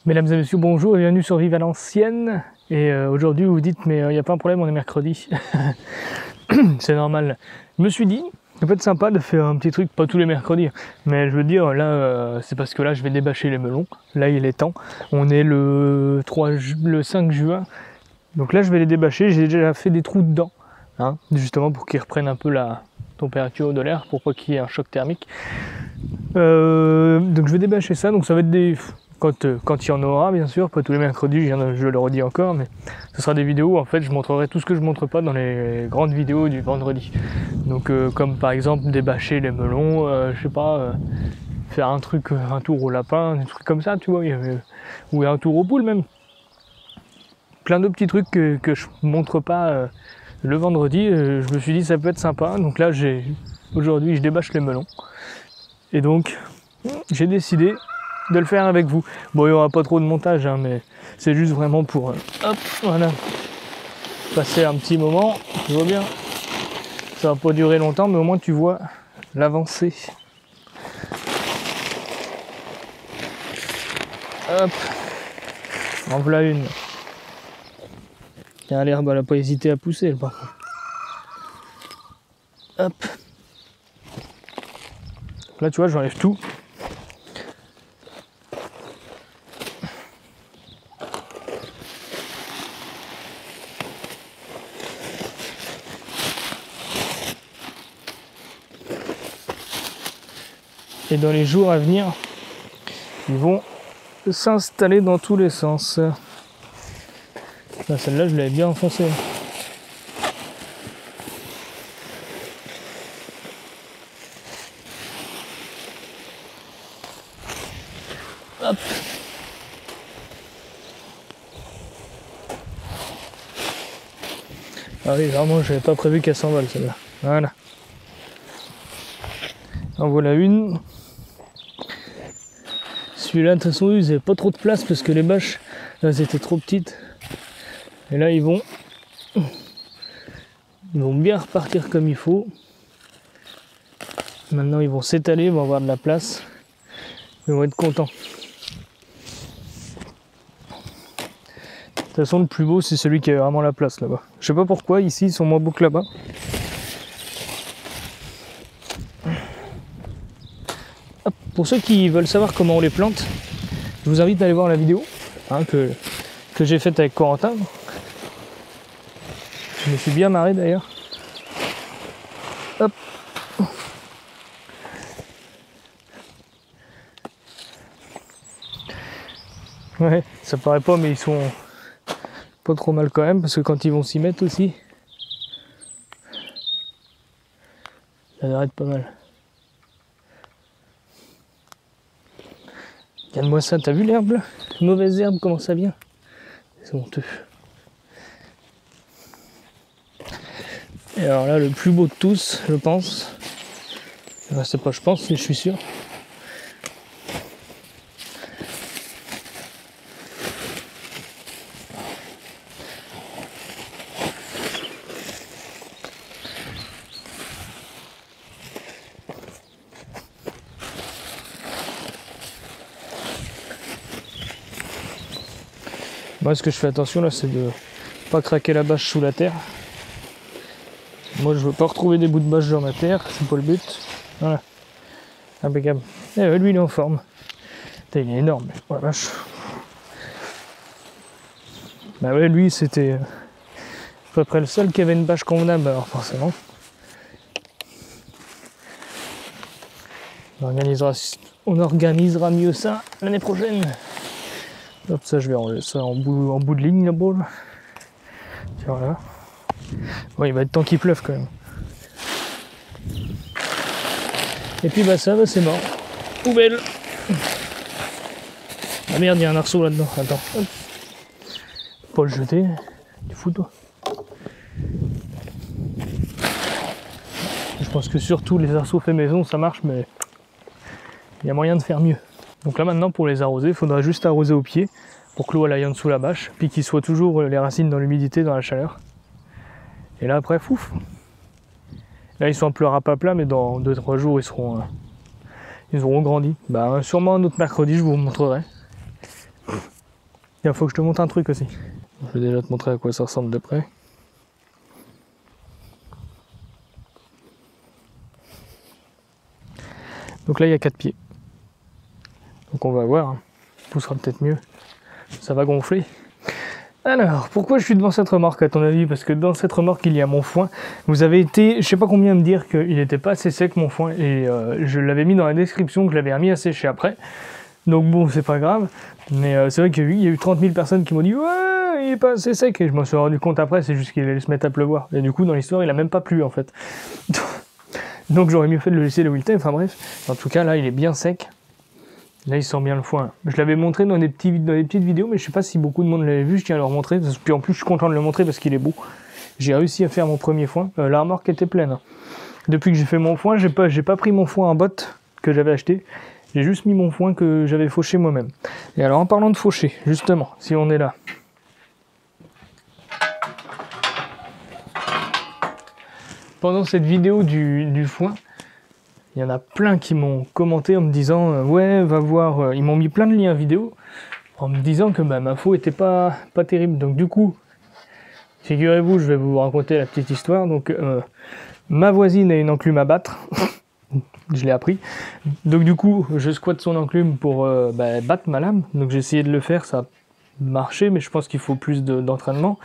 Mesdames et messieurs, bonjour et bienvenue sur Vive à l'ancienne. Et aujourd'hui vous vous dites mais il n'y a pas un problème, on est mercredi. C'est normal. Je me suis dit, ça peut être sympa de faire un petit truc, pas tous les mercredis, mais je veux dire là c'est parce que là je vais débâcher les melons. Là il est temps, on est le 5 juin, donc là je vais les débâcher. J'ai déjà fait des trous dedans, hein, justement pour qu'ils reprennent un peu la température de l'air, pour pas qu'il y ait un choc thermique. Donc je vais débâcher ça, donc ça va être des... Quand il y en aura, bien sûr, pas tous les mercredis, je le redis encore, mais ce sera des vidéos où en fait je montrerai tout ce que je montre pas dans les grandes vidéos du vendredi. Donc comme par exemple débâcher les melons, je sais pas, faire un truc, un tour au lapin, des trucs comme ça, tu vois, ou un tour aux poules même. Plein de petits trucs que je montre pas le vendredi, je me suis dit ça peut être sympa, donc là aujourd'hui je débâche les melons. Et donc j'ai décidé de le faire avec vous. Bon, il n'y aura pas trop de montage, hein, mais c'est juste vraiment pour hop, voilà, passer un petit moment. Tu vois bien, ça va pas durer longtemps, mais au moins tu vois l'avancée. Hop, en voilà une. Tiens, l'herbe, elle n'a pas hésité à pousser, elle, par contre. Hop. Là, tu vois, j'enlève tout. Et dans les jours à venir, ils vont s'installer dans tous les sens. Là, celle-là, je l'avais bien enfoncée. Hop. Ah oui, vraiment, j'avais pas prévu qu'elle s'envole, celle-là. Voilà. En voilà une. Celui-là, de toute façon, ils n'avaient pas trop de place parce que les bâches, elles étaient trop petites. Et là, ils vont bien repartir comme il faut. Maintenant, ils vont s'étaler, ils vont avoir de la place. Ils vont être contents. De toute façon, le plus beau, c'est celui qui a vraiment la place là-bas. Je sais pas pourquoi, ici, ils sont moins beaux que là-bas. Pour ceux qui veulent savoir comment on les plante, je vous invite à aller voir la vidéo, hein, que j'ai faite avec Corentin. Je me suis bien marré d'ailleurs. Hop. Ouais, ça paraît pas, mais ils sont pas trop mal quand même, parce que quand ils vont s'y mettre aussi, ça arrête pas mal. Regarde-moi ça, t'as vu l'herbe là? Mauvaise herbe, comment ça vient? C'est honteux. Et alors là, le plus beau de tous, je pense. Enfin, c'est pas je pense, mais je suis sûr. Moi, ce que je fais attention là, c'est de pas craquer la bâche sous la terre. Moi, je veux pas retrouver des bouts de bâche dans ma terre, c'est pas le but. Voilà, impeccable. Et ouais, lui, il est en forme. Putain, il est énorme, oh la vache. Bah ouais, lui, c'était à peu près le seul qui avait une bâche convenable, alors forcément. On organisera mieux ça l'année prochaine. Hop, ça je vais enlever ça en bout de ligne là-bas. Tiens, voilà. Bon, il va être temps qu'il pleuve quand même. Et puis bah ça, bah, c'est mort. Poubelle. Ah merde, il y a un arceau là-dedans. Attends. Hop. Pas le jeter. Tu fous toi. Je pense que surtout les arceaux faits maison, ça marche, mais il y a moyen de faire mieux. Donc là maintenant pour les arroser, il faudra juste arroser au pied pour que l'eau aille en dessous la bâche, puis qu'ils soient toujours les racines dans l'humidité, dans la chaleur. Et là après, fouf. Là ils sont un peu à plat, mais dans 2-3 jours ils auront grandi. Bah sûrement un autre mercredi, je vous montrerai. Il faut que je te montre un truc aussi. Je vais déjà te montrer à quoi ça ressemble de près. Donc là il y a 4 pieds. Donc on va voir, hein. Poussera peut-être mieux. Ça va gonfler. Alors, pourquoi je suis devant cette remorque à ton avis? Parce que dans cette remorque il y a mon foin. Vous avez été, je sais pas combien, à me dire qu'il n'était pas assez sec mon foin. Et je l'avais mis dans la description que je l'avais remis à sécher après. Donc bon, c'est pas grave. Mais c'est vrai qu'il y a eu 30 000 personnes qui m'ont dit ouais, il est pas assez sec. Et je m'en suis rendu compte après, c'est juste qu'il allait se mettre à pleuvoir. Et du coup, dans l'histoire, il a même pas plu en fait. Donc j'aurais mieux fait de le laisser le wilter. Enfin bref. En tout cas, là, il est bien sec. Là, il sent bien le foin. Je l'avais montré dans des petites vidéos, mais je sais pas si beaucoup de monde l'avait vu. Je tiens à le remontrer. Puis en plus, je suis content de le montrer parce qu'il est beau. J'ai réussi à faire mon premier foin. La remorque était pleine, hein. Depuis que j'ai fait mon foin, j'ai pas pris mon foin en botte que j'avais acheté. J'ai juste mis mon foin que j'avais fauché moi-même. Et alors, en parlant de faucher, justement, si on est là. Pendant cette vidéo du foin, il y en a plein qui m'ont commenté en me disant ouais, va voir. Ils m'ont mis plein de liens vidéo en me disant que bah, ma faux était pas terrible. Donc du coup, figurez-vous, je vais vous raconter la petite histoire. Donc ma voisine a une enclume à battre. Je l'ai appris. Donc du coup, je squatte son enclume pour battre ma lame. Donc j'ai essayé de le faire, ça a marché, mais je pense qu'il faut plus d'entraînement.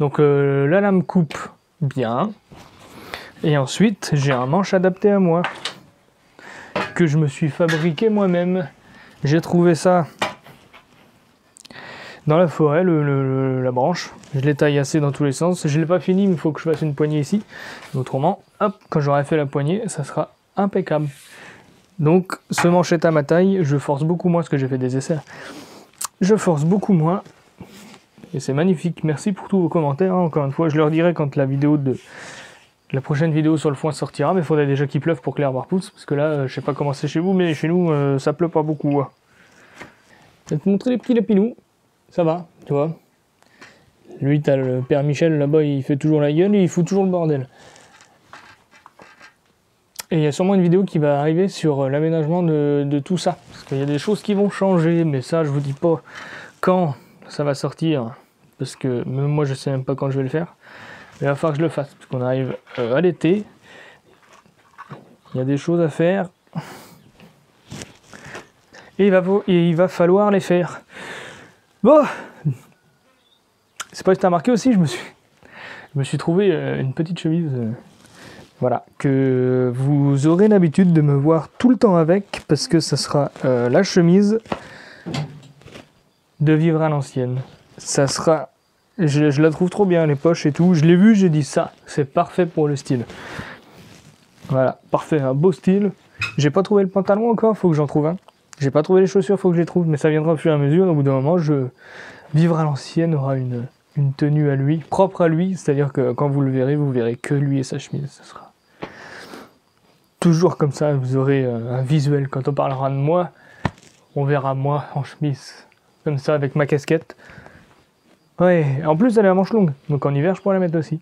Donc la lame coupe bien. Et ensuite, j'ai un manche adapté à moi que je me suis fabriqué moi-même. J'ai trouvé ça dans la forêt, la branche. Je l'ai taillassé dans tous les sens. Je ne l'ai pas fini, mais il faut que je fasse une poignée ici. Autrement, hop, quand j'aurai fait la poignée, ça sera impeccable. Donc, ce manche est à ma taille. Je force beaucoup moins, parce que j'ai fait des essais. Je force beaucoup moins. Et c'est magnifique. Merci pour tous vos commentaires, hein. Encore une fois, je leur dirai quand la prochaine vidéo sur le foin sortira, mais il faudrait déjà qu'il pleuve pour que l'herbe repousse, parce que là, je sais pas comment c'est chez vous, mais chez nous, ça pleut pas beaucoup. Hein. Je vais te montrer les petits lapinous, ça va, tu vois. Lui, t'as le père Michel là-bas, il fait toujours la gueule et il fout toujours le bordel. Et il y a sûrement une vidéo qui va arriver sur l'aménagement de tout ça, parce qu'il y a des choses qui vont changer, mais ça, je vous dis pas quand ça va sortir, parce que même moi, je sais même pas quand je vais le faire. Il va falloir que je le fasse, parce qu'on arrive à l'été. Il y a des choses à faire. Et il va falloir les faire. Bon. C'est pas que tu as remarqué aussi, je me suis trouvé une petite chemise. Voilà. Que vous aurez l'habitude de me voir tout le temps avec, parce que ça sera la chemise de vivre à l'ancienne. Ça sera... Je la trouve trop bien, les poches et tout. Je l'ai vu, j'ai dit ça, c'est parfait pour le style. Voilà, parfait, un beau style. J'ai pas trouvé le pantalon encore, faut que j'en trouve un. J'ai pas trouvé les chaussures, faut que je les trouve, mais ça viendra au fur et à mesure. Au bout d'un moment, Vivre à l'ancienne aura une tenue à lui, propre à lui. C'est-à-dire que quand vous le verrez, vous verrez que lui et sa chemise. Ce sera toujours comme ça, vous aurez un visuel. Quand on parlera de moi, on verra moi en chemise. Comme ça, avec ma casquette. Ouais, en plus elle est à manches longues, donc en hiver je pourrais la mettre aussi.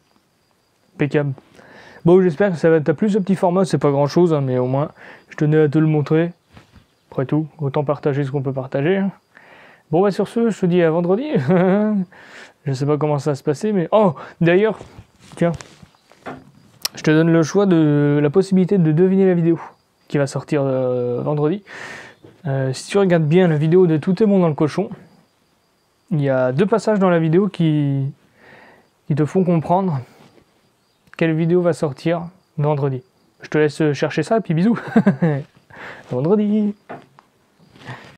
Impeccable. Bon, j'espère que ça va t'a plu ce petit format, c'est pas grand chose, hein, mais au moins je tenais à te le montrer. Après tout, autant partager ce qu'on peut partager. Hein. Bon bah sur ce, je te dis à vendredi. Je sais pas comment ça va se passer, mais... Oh, d'ailleurs, tiens, je te donne le choix de la possibilité de deviner la vidéo qui va sortir vendredi. Si tu regardes bien la vidéo de Tout est bon dans le cochon, il y a 2 passages dans la vidéo qui te font comprendre quelle vidéo va sortir vendredi. Je te laisse chercher ça et puis bisous. Vendredi.